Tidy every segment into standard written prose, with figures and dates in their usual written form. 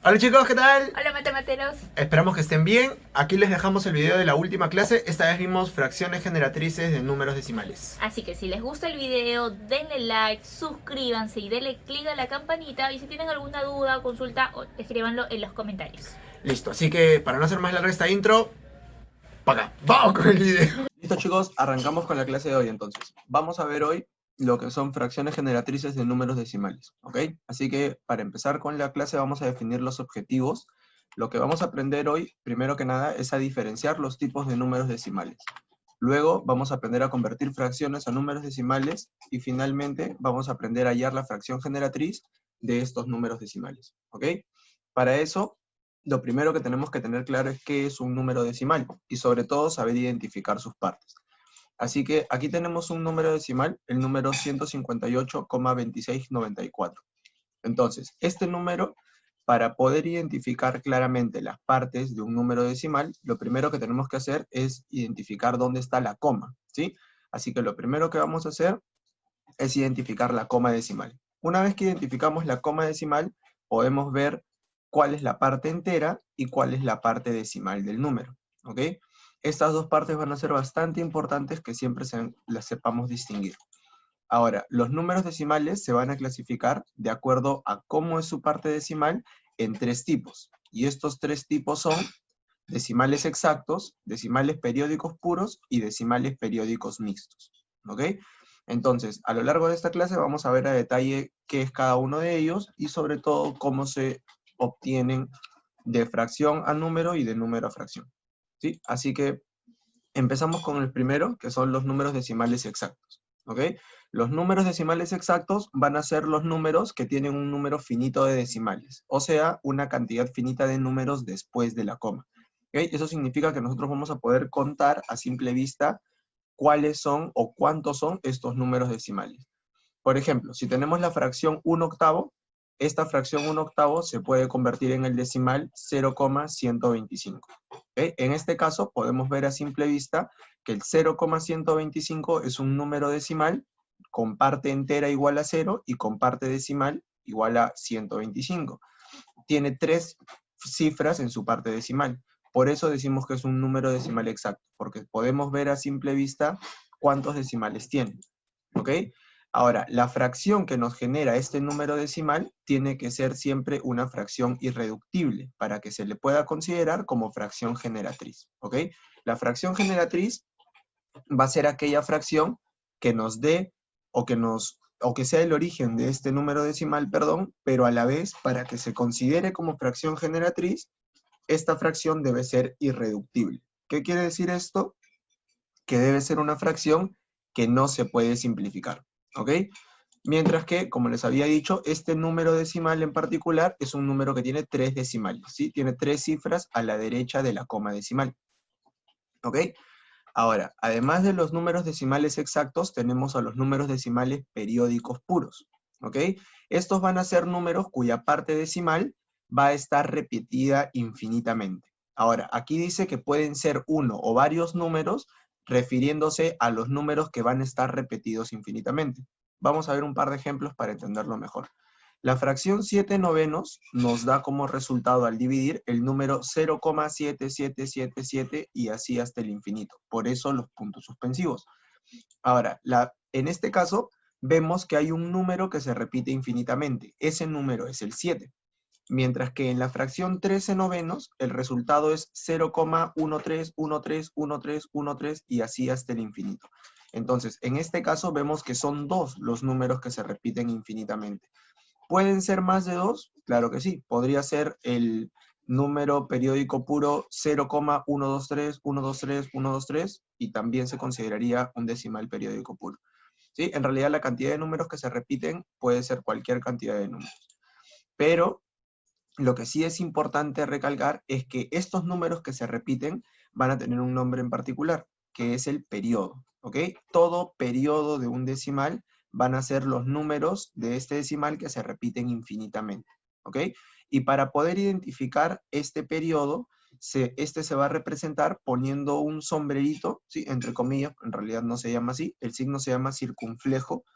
Hola chicos, ¿qué tal? Hola matemateros. Esperamos que estén bien. Aquí les dejamos el video de la última clase. Esta vez vimos fracciones generatrices de números decimales. Así que si les gusta el video, denle like, suscríbanse y denle click a la campanita. Y si tienen alguna duda o consulta, escríbanlo en los comentarios. Listo, así que para no hacer más larga esta intro, para acá, vamos con el video. Listo chicos, arrancamos con la clase de hoy entonces. Vamos a ver hoy lo que son fracciones generatrices de números decimales, ¿ok? Así que para empezar con la clase vamos a definir los objetivos. Lo que vamos a aprender hoy, primero que nada, es a diferenciar los tipos de números decimales. Luego vamos a aprender a convertir fracciones a números decimales y finalmente vamos a aprender a hallar la fracción generatriz de estos números decimales, ¿ok? Para eso, lo primero que tenemos que tener claro es qué es un número decimal y sobre todo saber identificar sus partes. Así que aquí tenemos un número decimal, el número 158,2694. Entonces, este número, para poder identificar claramente las partes de un número decimal, lo primero que tenemos que hacer es identificar dónde está la coma, ¿sí? Así que lo primero que vamos a hacer es identificar la coma decimal. Una vez que identificamos la coma decimal, podemos ver cuál es la parte entera y cuál es la parte decimal del número, ¿ok? Estas dos partes van a ser bastante importantes que siempre las sepamos distinguir. Ahora, los números decimales se van a clasificar de acuerdo a cómo es su parte decimal en tres tipos. Y estos tres tipos son decimales exactos, decimales periódicos puros y decimales periódicos mixtos. ¿Ok? Entonces, a lo largo de esta clase vamos a ver a detalle qué es cada uno de ellos y sobre todo cómo se obtienen de fracción a número y de número a fracción. ¿Sí? Así que empezamos con el primero, que son los números decimales exactos. ¿Ok? Los números decimales exactos van a ser los números que tienen un número finito de decimales, o sea, una cantidad finita de números después de la coma. ¿Ok? Eso significa que nosotros vamos a poder contar a simple vista cuáles son o cuántos son estos números decimales. Por ejemplo, si tenemos la fracción 1/8, esta fracción 1/8 se puede convertir en el decimal 0,125. ¿Ok? En este caso, podemos ver a simple vista que el 0,125 es un número decimal con parte entera igual a 0 y con parte decimal igual a 125. Tiene tres cifras en su parte decimal. Por eso decimos que es un número decimal exacto, porque podemos ver a simple vista cuántos decimales tiene. ¿Ok? Ahora, la fracción que nos genera este número decimal tiene que ser siempre una fracción irreductible para que se le pueda considerar como fracción generatriz. ¿Ok? La fracción generatriz va a ser aquella fracción que nos dé o que sea el origen de este número decimal, perdón, pero a la vez, para que se considere como fracción generatriz, esta fracción debe ser irreductible. ¿Qué quiere decir esto? Que debe ser una fracción que no se puede simplificar, ¿ok? Mientras que, como les había dicho, este número decimal en particular es un número que tiene tres decimales, ¿sí? Tiene tres cifras a la derecha de la coma decimal, ¿ok? Ahora, además de los números decimales exactos, tenemos a los números decimales periódicos puros, ¿ok? Estos van a ser números cuya parte decimal va a estar repetida infinitamente. Ahora, aquí dice que pueden ser uno o varios números refiriéndose a los números que van a estar repetidos infinitamente. Vamos a ver un par de ejemplos para entenderlo mejor. La fracción 7 novenos nos da como resultado al dividir el número 0,7777 y así hasta el infinito. Por eso los puntos suspensivos. Ahora, en este caso, vemos que hay un número que se repite infinitamente. Ese número es el 7. Mientras que en la fracción 13 novenos, el resultado es 0,13131313 y así hasta el infinito. Entonces, en este caso vemos que son dos los números que se repiten infinitamente. ¿Pueden ser más de dos? Claro que sí. Podría ser el número periódico puro 0,123123 y también se consideraría un decimal periódico puro. ¿Sí? En realidad la cantidad de números que se repiten puede ser cualquier cantidad de números. Pero lo que sí es importante recalcar es que estos números que se repiten van a tener un nombre en particular, que es el periodo, ¿ok? Todo periodo de un decimal van a ser los números de este decimal que se repiten infinitamente, ¿ok? Y para poder identificar este periodo, este se va a representar poniendo un sombrerito, ¿sí? Entre comillas, en realidad no se llama así, el signo se llama circunflejo,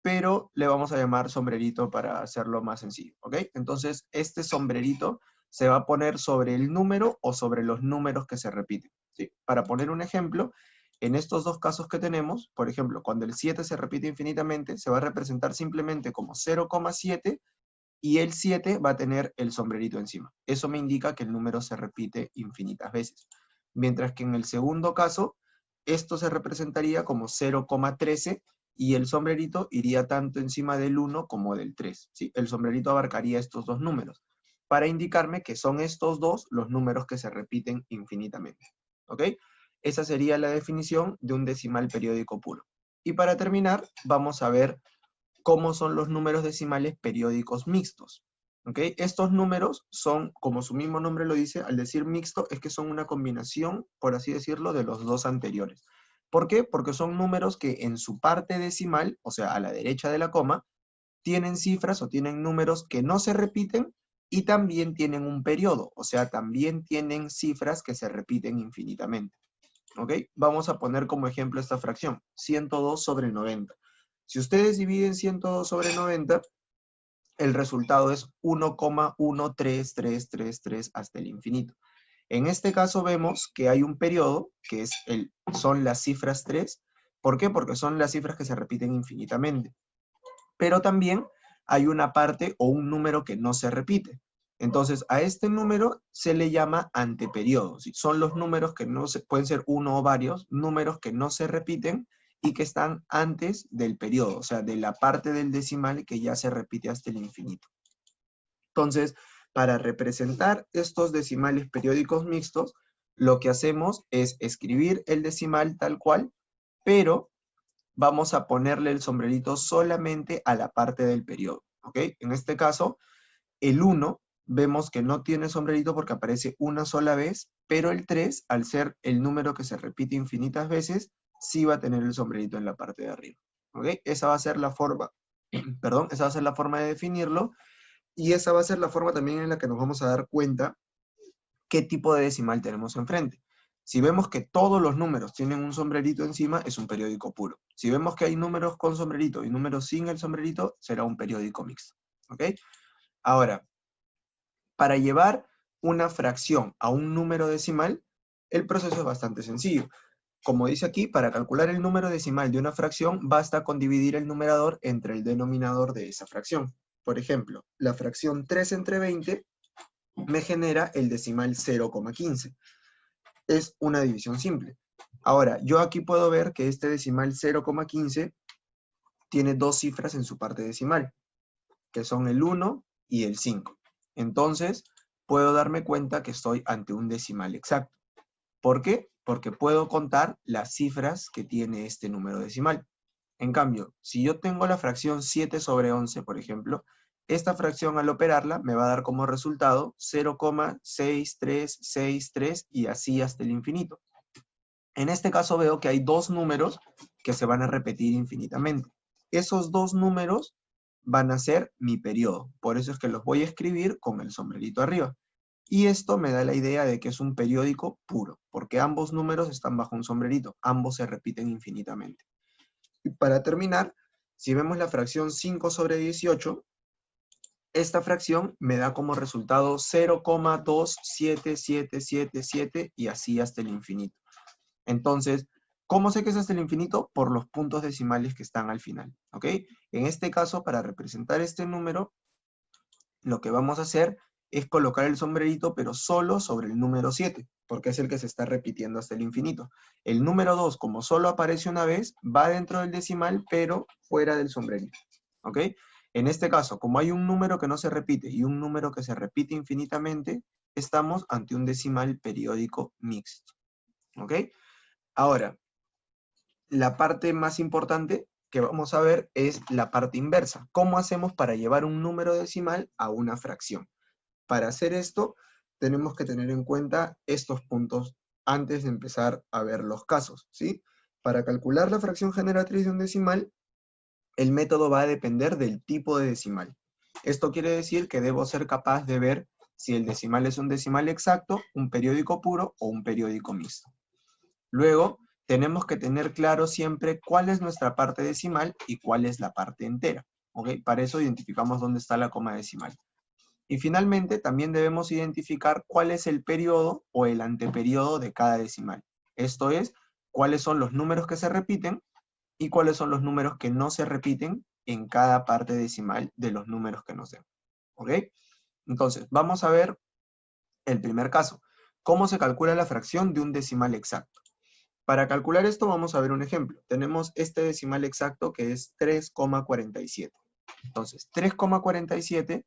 pero le vamos a llamar sombrerito para hacerlo más sencillo, ¿ok? Entonces, este sombrerito se va a poner sobre el número o sobre los números que se repiten, ¿sí? Para poner un ejemplo, en estos dos casos que tenemos, por ejemplo, cuando el 7 se repite infinitamente, se va a representar simplemente como 0,7 y el 7 va a tener el sombrerito encima. Eso me indica que el número se repite infinitas veces. Mientras que en el segundo caso, esto se representaría como 0,13 y el sombrerito iría tanto encima del 1 como del 3, ¿sí? El sombrerito abarcaría estos dos números, para indicarme que son estos dos los números que se repiten infinitamente, ¿ok? Esa sería la definición de un decimal periódico puro. Y para terminar, vamos a ver cómo son los números decimales periódicos mixtos. ¿Ok? Estos números son, como su mismo nombre lo dice, al decir mixto, es que son una combinación, por así decirlo, de los dos anteriores. ¿Por qué? Porque son números que en su parte decimal, o sea, a la derecha de la coma, tienen cifras o tienen números que no se repiten y también tienen un periodo, o sea, también tienen cifras que se repiten infinitamente. ¿Ok? Vamos a poner como ejemplo esta fracción, 102 sobre 90. Si ustedes dividen 102 sobre 90, el resultado es 1,13333 hasta el infinito. En este caso vemos que hay un periodo, que es son las cifras 3. ¿Por qué? Porque son las cifras que se repiten infinitamente. Pero también hay una parte o un número que no se repite. Entonces, a este número se le llama anteperiodo, ¿sí? Son los números que no se, pueden ser uno o varios, números que no se repiten y que están antes del periodo, o sea, de la parte del decimal que ya se repite hasta el infinito. Entonces, para representar estos decimales periódicos mixtos, lo que hacemos es escribir el decimal tal cual, pero vamos a ponerle el sombrerito solamente a la parte del periodo, ¿ok? En este caso, el 1 vemos que no tiene sombrerito porque aparece una sola vez, pero el 3, al ser el número que se repite infinitas veces, sí va a tener el sombrerito en la parte de arriba, ¿ok? Esa va a ser la forma, perdón, esa va a ser la forma de definirlo, y esa va a ser la forma también en la que nos vamos a dar cuenta qué tipo de decimal tenemos enfrente. Si vemos que todos los números tienen un sombrerito encima, es un periódico puro. Si vemos que hay números con sombrerito y números sin el sombrerito, será un periódico mixto, ¿ok? Ahora, para llevar una fracción a un número decimal, el proceso es bastante sencillo. Como dice aquí, para calcular el número decimal de una fracción, basta con dividir el numerador entre el denominador de esa fracción. Por ejemplo, la fracción 3 entre 20 me genera el decimal 0,15. Es una división simple. Ahora, yo aquí puedo ver que este decimal 0,15 tiene dos cifras en su parte decimal, que son el 1 y el 5. Entonces, puedo darme cuenta que estoy ante un decimal exacto. ¿Por qué? Porque puedo contar las cifras que tiene este número decimal. En cambio, si yo tengo la fracción 7 sobre 11, por ejemplo, esta fracción al operarla me va a dar como resultado 0,6363 y así hasta el infinito. En este caso veo que hay dos números que se van a repetir infinitamente. Esos dos números van a ser mi periodo. Por eso es que los voy a escribir con el sombrerito arriba. Y esto me da la idea de que es un periódico puro, porque ambos números están bajo un sombrerito. Ambos se repiten infinitamente. Y para terminar, si vemos la fracción 5 sobre 18, esta fracción me da como resultado 0,27777 y así hasta el infinito. Entonces, ¿cómo sé que es hasta el infinito? Por los puntos decimales que están al final, ¿ok? En este caso, para representar este número, lo que vamos a hacer es colocar el sombrerito, pero solo sobre el número 7, porque es el que se está repitiendo hasta el infinito. El número 2, como solo aparece una vez, va dentro del decimal, pero fuera del sombrerito, ¿ok? En este caso, como hay un número que no se repite y un número que se repite infinitamente, estamos ante un decimal periódico mixto, ¿ok? Ahora, la parte más importante que vamos a ver es la parte inversa. ¿Cómo hacemos para llevar un número decimal a una fracción? Para hacer esto, tenemos que tener en cuenta estos puntos antes de empezar a ver los casos, ¿sí? Para calcular la fracción generatriz de un decimal, el método va a depender del tipo de decimal. Esto quiere decir que debo ser capaz de ver si el decimal es un decimal exacto, un periódico puro o un periódico mixto. Luego, tenemos que tener claro siempre cuál es nuestra parte decimal y cuál es la parte entera. ¿Ok? Para eso identificamos dónde está la coma decimal. Y finalmente, también debemos identificar cuál es el periodo o el anteperiodo de cada decimal. Esto es, cuáles son los números que se repiten y cuáles son los números que no se repiten en cada parte decimal de los números que nos den. ¿Ok? Entonces, vamos a ver el primer caso. ¿Cómo se calcula la fracción de un decimal exacto? Para calcular esto vamos a ver un ejemplo. Tenemos este decimal exacto que es 3,47. Entonces, 3,47,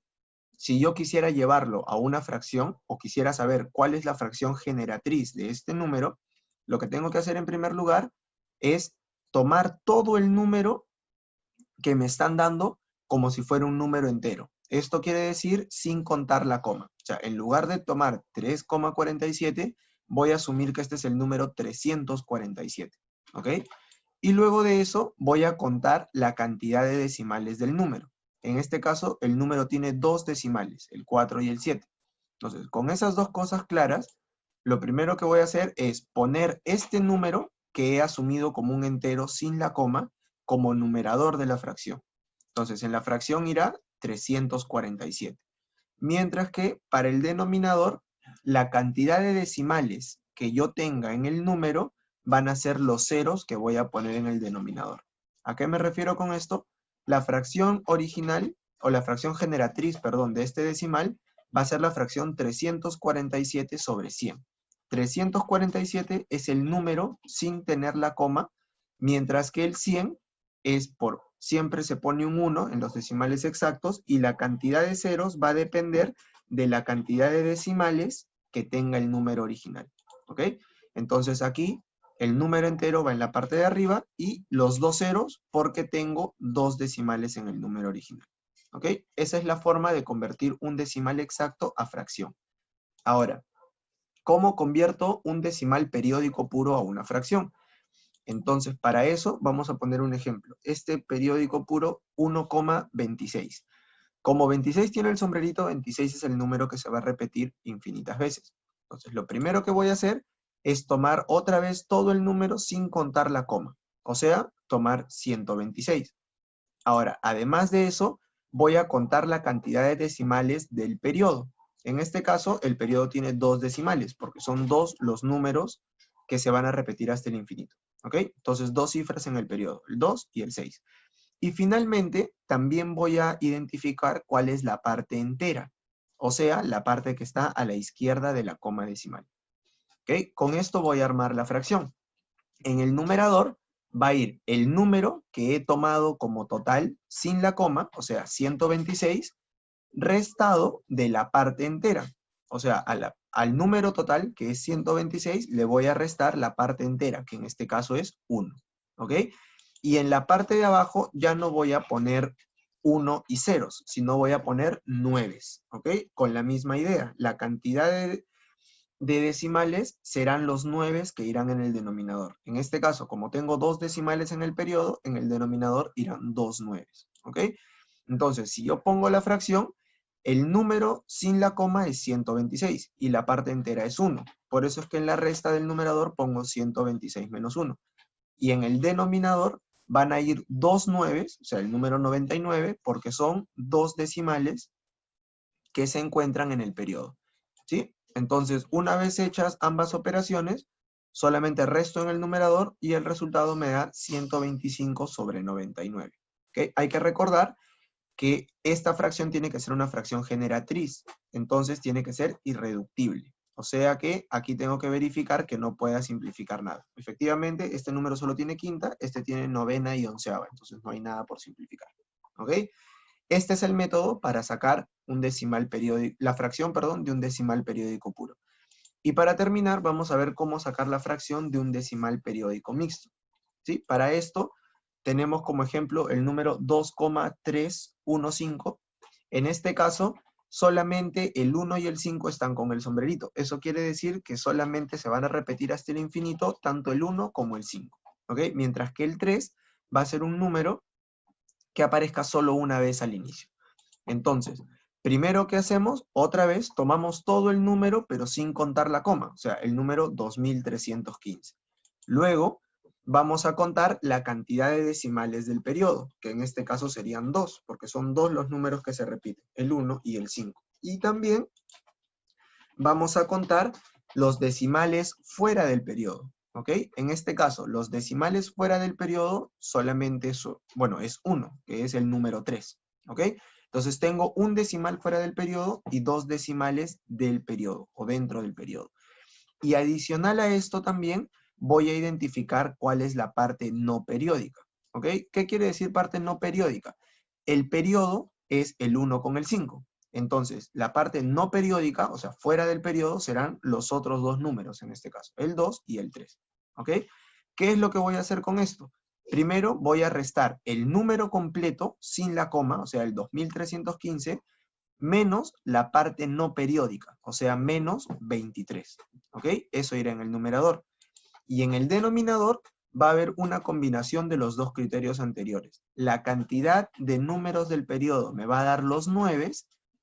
si yo quisiera llevarlo a una fracción o quisiera saber cuál es la fracción generatriz de este número, lo que tengo que hacer en primer lugar es tomar todo el número que me están dando como si fuera un número entero. Esto quiere decir sin contar la coma. O sea, en lugar de tomar 3,47, voy a asumir que este es el número 347. ¿Ok? Y luego de eso voy a contar la cantidad de decimales del número. En este caso, el número tiene 2 decimales, el 4 y el 7. Entonces, con esas dos cosas claras, lo primero que voy a hacer es poner este número que he asumido como un entero sin la coma como numerador de la fracción. Entonces, en la fracción irá 347. Mientras que para el denominador, la cantidad de decimales que yo tenga en el número van a ser los ceros que voy a poner en el denominador. ¿A qué me refiero con esto? La fracción original, o la fracción generatriz, perdón, de este decimal, va a ser la fracción 347 sobre 100. 347 es el número sin tener la coma, mientras que el 100 es por, siempre se pone un 1 en los decimales exactos y la cantidad de ceros va a depender de la cantidad de decimales que tenga el número original. ¿Ok? Entonces aquí el número entero va en la parte de arriba y los dos ceros porque tengo dos decimales en el número original. ¿Ok? Esa es la forma de convertir un decimal exacto a fracción. Ahora, ¿cómo convierto un decimal periódico puro a una fracción? Entonces, para eso vamos a poner un ejemplo. Este periódico puro, 1,26. Como 26 tiene el sombrerito, 26 es el número que se va a repetir infinitas veces. Entonces, lo primero que voy a hacer es tomar otra vez todo el número sin contar la coma. O sea, tomar 126. Ahora, además de eso, voy a contar la cantidad de decimales del periodo. En este caso, el periodo tiene 2 decimales, porque son 2 los números que se van a repetir hasta el infinito. ¿Ok? Entonces, 2 cifras en el periodo, el 2 y el 6. Y finalmente, también voy a identificar cuál es la parte entera, o sea, la parte que está a la izquierda de la coma decimal. ¿Ok? Con esto voy a armar la fracción. En el numerador va a ir el número que he tomado como total sin la coma, o sea, 126, restado de la parte entera. O sea, al número total, que es 126, le voy a restar la parte entera, que en este caso es 1. ¿Ok? Y en la parte de abajo ya no voy a poner 1 y ceros, sino voy a poner 9. ¿Ok? Con la misma idea. La cantidad de decimales serán los 9 que irán en el denominador. En este caso, como tengo 2 decimales en el periodo, en el denominador irán 2 9. ¿Ok? Entonces, si yo pongo la fracción, el número sin la coma es 126 y la parte entera es 1. Por eso es que en la resta del numerador pongo 126 menos 1. Y en el denominador van a ir 2 9, o sea, el número 99, porque son 2 decimales que se encuentran en el periodo. ¿Sí? Entonces, una vez hechas ambas operaciones, solamente resto en el numerador y el resultado me da 125 sobre 99. ¿Ok? Hay que recordar que esta fracción tiene que ser una fracción generatriz, entonces tiene que ser irreductible. O sea que aquí tengo que verificar que no pueda simplificar nada. Efectivamente, este número solo tiene quinta, este tiene novena y onceava, entonces no hay nada por simplificar. ¿Ok? Este es el método para sacar un decimal periódico, la fracción, perdón, de un decimal periódico puro. Y para terminar, vamos a ver cómo sacar la fracción de un decimal periódico mixto. ¿Sí? Para esto, tenemos como ejemplo el número 2,315. En este caso, solamente el 1 y el 5 están con el sombrerito. Eso quiere decir que solamente se van a repetir hasta el infinito tanto el 1 como el 5. ¿Ok? Mientras que el 3 va a ser un número que aparezca solo una vez al inicio. Entonces, primero que hacemos, otra vez tomamos todo el número, pero sin contar la coma, o sea, el número 2315. Luego, vamos a contar la cantidad de decimales del periodo, que en este caso serían 2, porque son 2 los números que se repiten, el 1 y el 5. Y también vamos a contar los decimales fuera del periodo, ¿ok? En este caso, los decimales fuera del periodo solamente es 1, que es el número 3, ¿ok? Entonces tengo un decimal fuera del periodo y 2 decimales del periodo, o dentro del periodo. Y adicional a esto también voy a identificar cuál es la parte no periódica, ¿ok? ¿Qué quiere decir parte no periódica? El periodo es el 1 con el 5. Entonces, la parte no periódica, o sea, fuera del periodo, serán los otros dos números en este caso, el 2 y el 3, ¿ok? ¿Qué es lo que voy a hacer con esto? Primero voy a restar el número completo sin la coma, o sea, el 2315, menos la parte no periódica, o sea, menos 23, ¿ok? Eso irá en el numerador. Y en el denominador va a haber una combinación de los dos criterios anteriores. La cantidad de números del periodo me va a dar los 9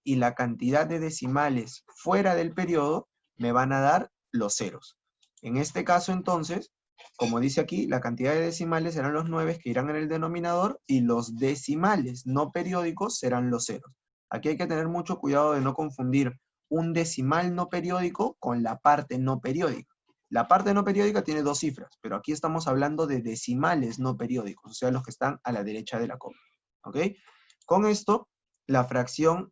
y la cantidad de decimales fuera del periodo me van a dar los ceros. En este caso, entonces, como dice aquí, la cantidad de decimales serán los 9 que irán en el denominador y los decimales no periódicos serán los ceros. Aquí hay que tener mucho cuidado de no confundir un decimal no periódico con la parte no periódica. La parte no periódica tiene dos cifras, pero aquí estamos hablando de decimales no periódicos, o sea, los que están a la derecha de la coma, ¿ok? Con esto, la fracción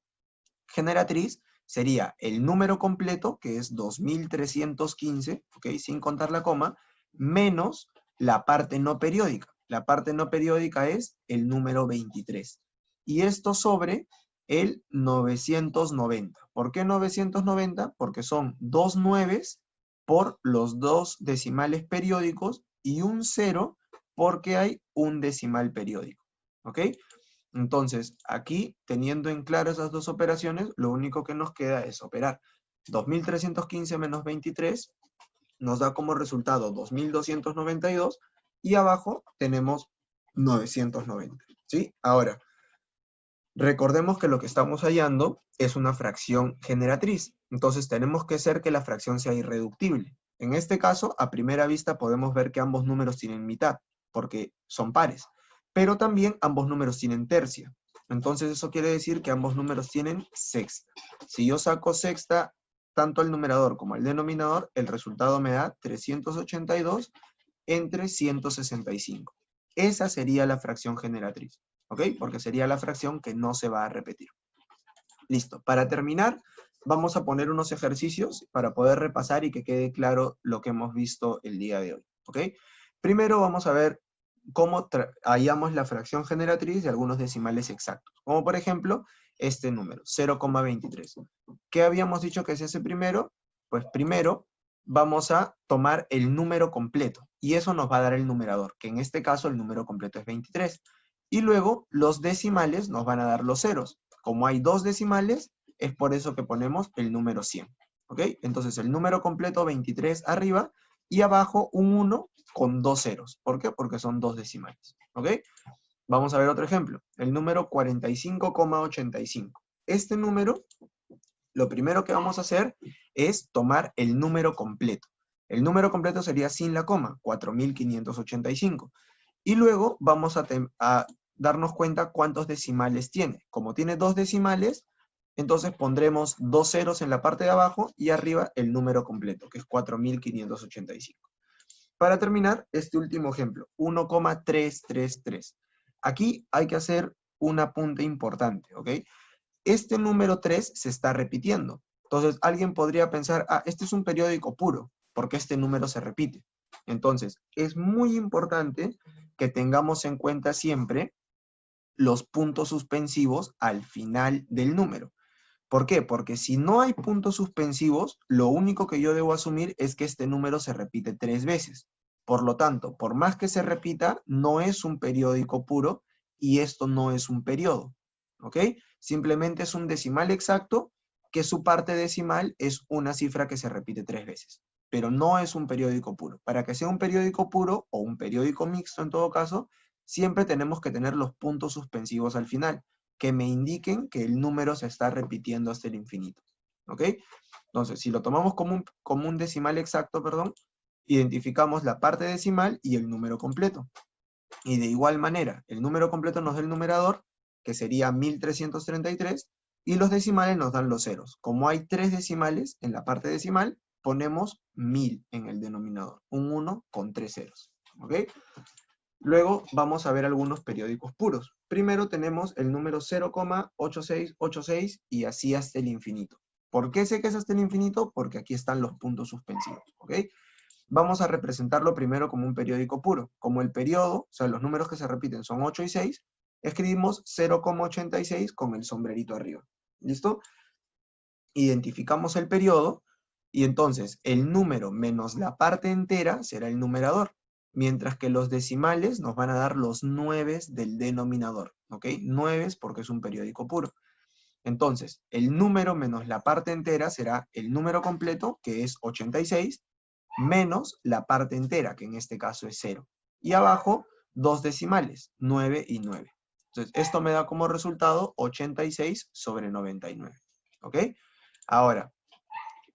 generatriz sería el número completo, que es 2315, ¿ok? Sin contar la coma, menos la parte no periódica. La parte no periódica es el número 23. Y esto sobre el 990. ¿Por qué 990? Porque son dos nueves por los dos decimales periódicos y un 0 porque hay un decimal periódico, ¿ok? Entonces, aquí, teniendo en claro esas dos operaciones, lo único que nos queda es operar 2315 menos 23, nos da como resultado 2292, y abajo tenemos 990, ¿sí? Ahora, recordemos que lo que estamos hallando es una fracción generatriz, entonces tenemos que hacer que la fracción sea irreductible. En este caso, a primera vista podemos ver que ambos números tienen mitad, porque son pares, pero también ambos números tienen tercia. Entonces eso quiere decir que ambos números tienen sexta. Si yo saco sexta tanto al numerador como al denominador, el resultado me da 382 entre 165. Esa sería la fracción generatriz, ¿ok? Porque sería la fracción que no se va a repetir. Listo. Para terminar, vamos a poner unos ejercicios para poder repasar y que quede claro lo que hemos visto el día de hoy, ¿ok? Primero vamos a ver cómo hallamos la fracción generatriz de algunos decimales exactos, como por ejemplo este número, 0,23. ¿Qué habíamos dicho que se hace primero? Pues primero vamos a tomar el número completo y eso nos va a dar el numerador, que en este caso el número completo es 23. Y luego los decimales nos van a dar los ceros. Como hay dos decimales, es por eso que ponemos el número 100. ¿Ok? Entonces el número completo 23 arriba y abajo un 1 con dos ceros. ¿Por qué? Porque son dos decimales. ¿Ok? Vamos a ver otro ejemplo. El número 45,85. Este número, lo primero que vamos a hacer es tomar el número completo. El número completo sería sin la coma, 4585. Y luego vamos a darnos cuenta cuántos decimales tiene. Como tiene dos decimales, entonces pondremos dos ceros en la parte de abajo y arriba el número completo, que es 4585. Para terminar, este último ejemplo, 1,333. Aquí hay que hacer un apunte importante, ¿ok? Este número 3 se está repitiendo. Entonces, alguien podría pensar, este es un periódico puro, porque este número se repite. Entonces, es muy importante que tengamos en cuenta siempre los puntos suspensivos al final del número. ¿Por qué? Porque si no hay puntos suspensivos, lo único que yo debo asumir es que este número se repite 3 veces. Por lo tanto, por más que se repita, no es un periódico puro y esto no es un periodo. ¿Ok? Simplemente es un decimal exacto que su parte decimal es una cifra que se repite 3 veces. Pero no es un periódico puro. Para que sea un periódico puro o un periódico mixto en todo caso, siempre tenemos que tener los puntos suspensivos al final, que me indiquen que el número se está repitiendo hasta el infinito. ¿Ok? Entonces, si lo tomamos como un decimal exacto, perdón, identificamos la parte decimal y el número completo. Y de igual manera, el número completo nos da el numerador, que sería 1333, y los decimales nos dan los ceros. Como hay 3 decimales en la parte decimal, ponemos 1000 en el denominador, un 1 con 3 ceros. ¿Ok? Luego vamos a ver algunos periódicos puros. Primero tenemos el número 0,8686 y así hasta el infinito. ¿Por qué sé que es hasta el infinito? Porque aquí están los puntos suspensivos. ¿Ok? Vamos a representarlo primero como un periódico puro. Como el periodo, o sea, los números que se repiten son 8 y 6, escribimos 0,86 con el sombrerito arriba. ¿Listo? Identificamos el periodo y entonces el número menos la parte entera será el numerador, mientras que los decimales nos van a dar los 9 del denominador. ¿Ok? 9 porque es un periódico puro. Entonces, el número menos la parte entera será el número completo, que es 86, menos la parte entera, que en este caso es 0. Y abajo, dos decimales, 9 y 9. Entonces, esto me da como resultado 86 sobre 99. ¿Ok? Ahora,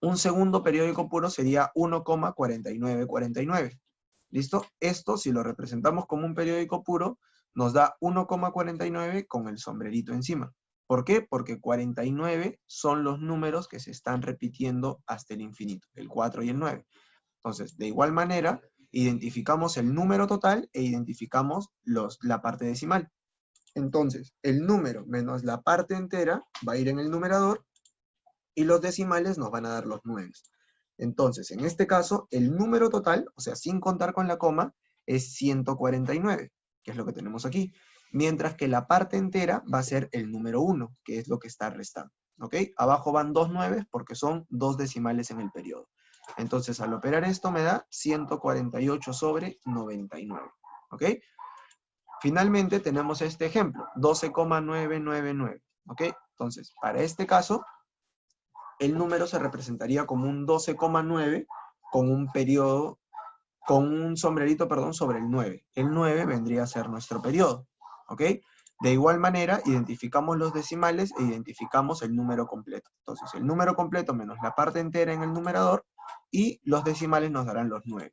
un segundo periódico puro sería 1,4949. ¿Listo? Esto, si lo representamos como un periódico puro, nos da 1,49 con el sombrerito encima. ¿Por qué? Porque 49 son los números que se están repitiendo hasta el infinito, el 4 y el 9. Entonces, de igual manera, identificamos el número total e identificamos la parte decimal. Entonces, el número menos la parte entera va a ir en el numerador y los decimales nos van a dar los 9. Entonces, en este caso, el número total, o sea, sin contar con la coma, es 149, que es lo que tenemos aquí. Mientras que la parte entera va a ser el número 1, que es lo que está restando. ¿Ok? Abajo van dos 9 porque son dos decimales en el periodo. Entonces, al operar esto me da 148 sobre 99. ¿Ok? Finalmente tenemos este ejemplo, 12,999. ¿Ok? Entonces, para este caso, el número se representaría como un 12,9 con un periodo, con un sombrerito, perdón, sobre el 9. El 9 vendría a ser nuestro periodo. ¿Ok? De igual manera, identificamos los decimales e identificamos el número completo. Entonces, el número completo menos la parte entera en el numerador y los decimales nos darán los 9.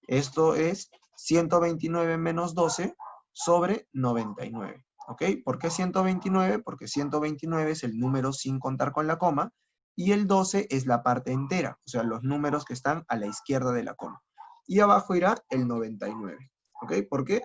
Esto es 129 menos 12 sobre 99. ¿Ok? ¿Por qué 129? Porque 129 es el número sin contar con la coma y el 12 es la parte entera, o sea, los números que están a la izquierda de la coma. Y abajo irá el 99. ¿Ok? ¿Por qué?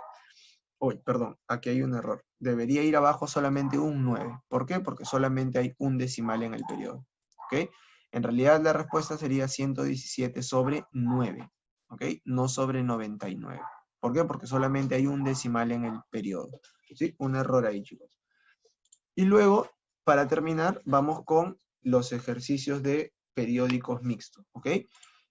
Uy, perdón, aquí hay un error. Debería ir abajo solamente un 9. ¿Por qué? Porque solamente hay un decimal en el periodo. ¿Ok? En realidad la respuesta sería 117 sobre 9. ¿Ok? No sobre 99. ¿Por qué? Porque solamente hay un decimal en el periodo. ¿Sí? Un error ahí, chicos. Y luego, para terminar, vamos con los ejercicios de periódicos mixtos. ¿Ok?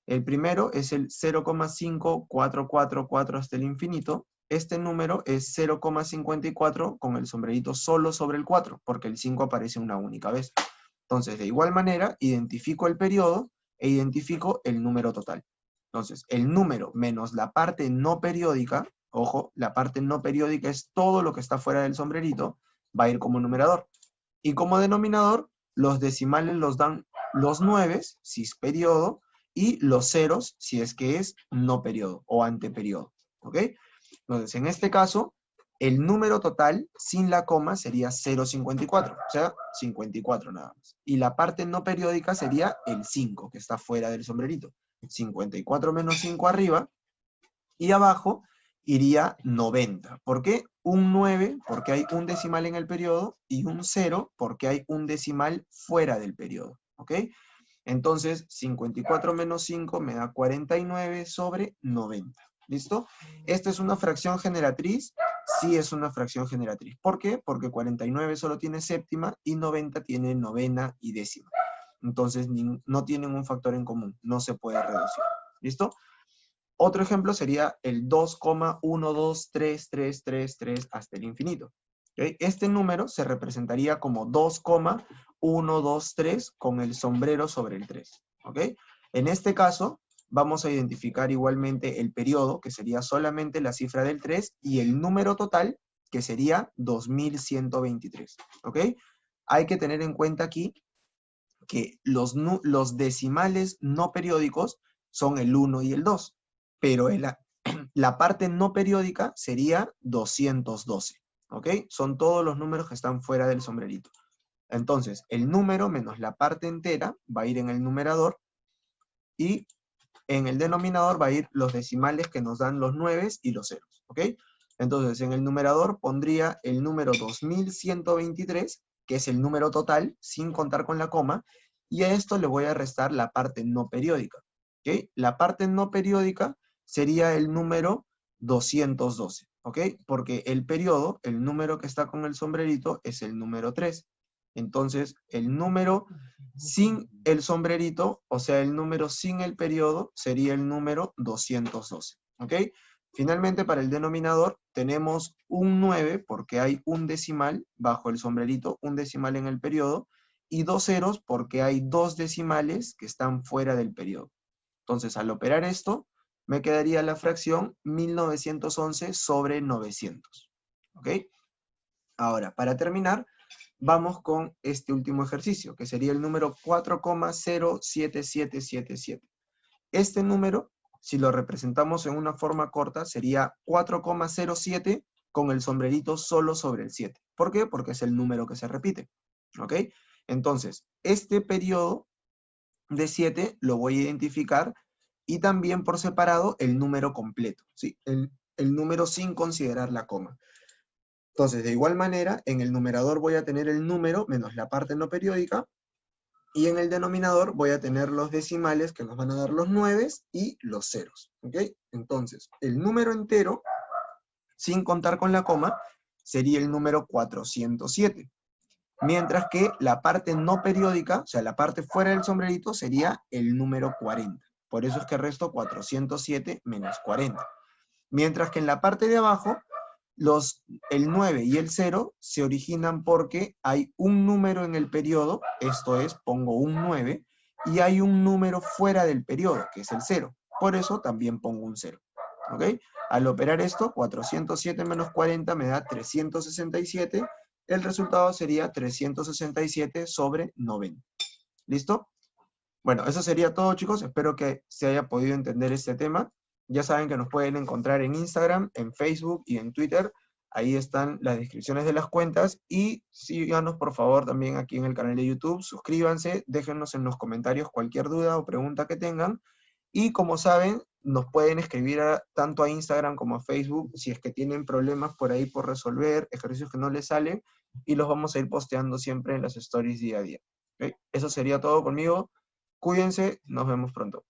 El primero es el 0,5444 hasta el infinito. Este número es 0,54 con el sombrerito solo sobre el 4, porque el 5 aparece una única vez. Entonces, de igual manera, identifico el periodo e identifico el número total. Entonces, el número menos la parte no periódica, ojo, la parte no periódica es todo lo que está fuera del sombrerito, va a ir como numerador. Y como denominador, los decimales los dan los 9, si es periodo, y los ceros, si es que es no periodo o anteperiodo. ¿Ok? Entonces, en este caso, el número total sin la coma sería 0,54, o sea, 54 nada más. Y la parte no periódica sería el 5, que está fuera del sombrerito. 54 menos 5 arriba, y abajo iría 90. ¿Por qué? Un 9 porque hay un decimal en el periodo y un 0 porque hay un decimal fuera del periodo. ¿Ok? Entonces, 54 menos 5 me da 49 sobre 90. ¿Listo? ¿Esta es una fracción generatriz? Sí es una fracción generatriz. ¿Por qué? Porque 49 solo tiene séptima y 90 tiene novena y décima. Entonces, no tienen un factor en común. No se puede reducir. ¿Listo? Otro ejemplo sería el 2,12333 hasta el infinito. ¿Okay? Este número se representaría como 2,123 con el sombrero sobre el 3. ¿Ok? En este caso, vamos a identificar igualmente el periodo, que sería solamente la cifra del 3, y el número total, que sería 2123. ¿Ok? Hay que tener en cuenta aquí que los decimales no periódicos son el 1 y el 2. pero la parte no periódica sería 212, ¿ok? Son todos los números que están fuera del sombrerito. Entonces, el número menos la parte entera va a ir en el numerador, y en el denominador va a ir los decimales que nos dan los 9 y los ceros, ¿ok? Entonces, en el numerador pondría el número 2123, que es el número total, sin contar con la coma, y a esto le voy a restar la parte no periódica, ¿ok? La parte no periódica sería el número 212, ¿ok? Porque el periodo, el número que está con el sombrerito, es el número 3. Entonces, el número sin el sombrerito, o sea, el número sin el periodo, sería el número 212, ¿ok? Finalmente, para el denominador, tenemos un 9, porque hay un decimal bajo el sombrerito, un decimal en el periodo, y dos ceros, porque hay dos decimales que están fuera del periodo. Entonces, al operar esto, me quedaría la fracción 1911 sobre 900, ¿ok? Ahora, para terminar, vamos con este último ejercicio, que sería el número 4,07777. Este número, si lo representamos en una forma corta, sería 4,07 con el sombrerito solo sobre el 7. ¿Por qué? Porque es el número que se repite, ¿ok? Entonces, este periodo de 7 lo voy a identificar, y también por separado el número completo, ¿sí? El número sin considerar la coma. Entonces, de igual manera, en el numerador voy a tener el número menos la parte no periódica, y en el denominador voy a tener los decimales que nos van a dar los 9 y los ceros, ¿ok? Entonces, el número entero, sin contar con la coma, sería el número 407. Mientras que la parte no periódica, o sea, la parte fuera del sombrerito, sería el número 40. Por eso es que resto 407 menos 40. Mientras que en la parte de abajo, el 9 y el 0 se originan porque hay un número en el periodo, esto es, pongo un 9, y hay un número fuera del periodo, que es el 0. Por eso también pongo un 0. ¿Ok? Al operar esto, 407 menos 40 me da 367. El resultado sería 367 sobre 90. ¿Listo? Bueno, eso sería todo, chicos. Espero que se haya podido entender este tema. Ya saben que nos pueden encontrar en Instagram, en Facebook y en Twitter. Ahí están las descripciones de las cuentas. Y síganos, por favor, también aquí en el canal de YouTube. Suscríbanse, déjenos en los comentarios cualquier duda o pregunta que tengan. Y como saben, nos pueden escribir tanto a Instagram como a Facebook si es que tienen problemas por ahí por resolver, ejercicios que no les salen, y los vamos a ir posteando siempre en las stories día a día. ¿Ok? Eso sería todo conmigo. Cuídense, nos vemos pronto.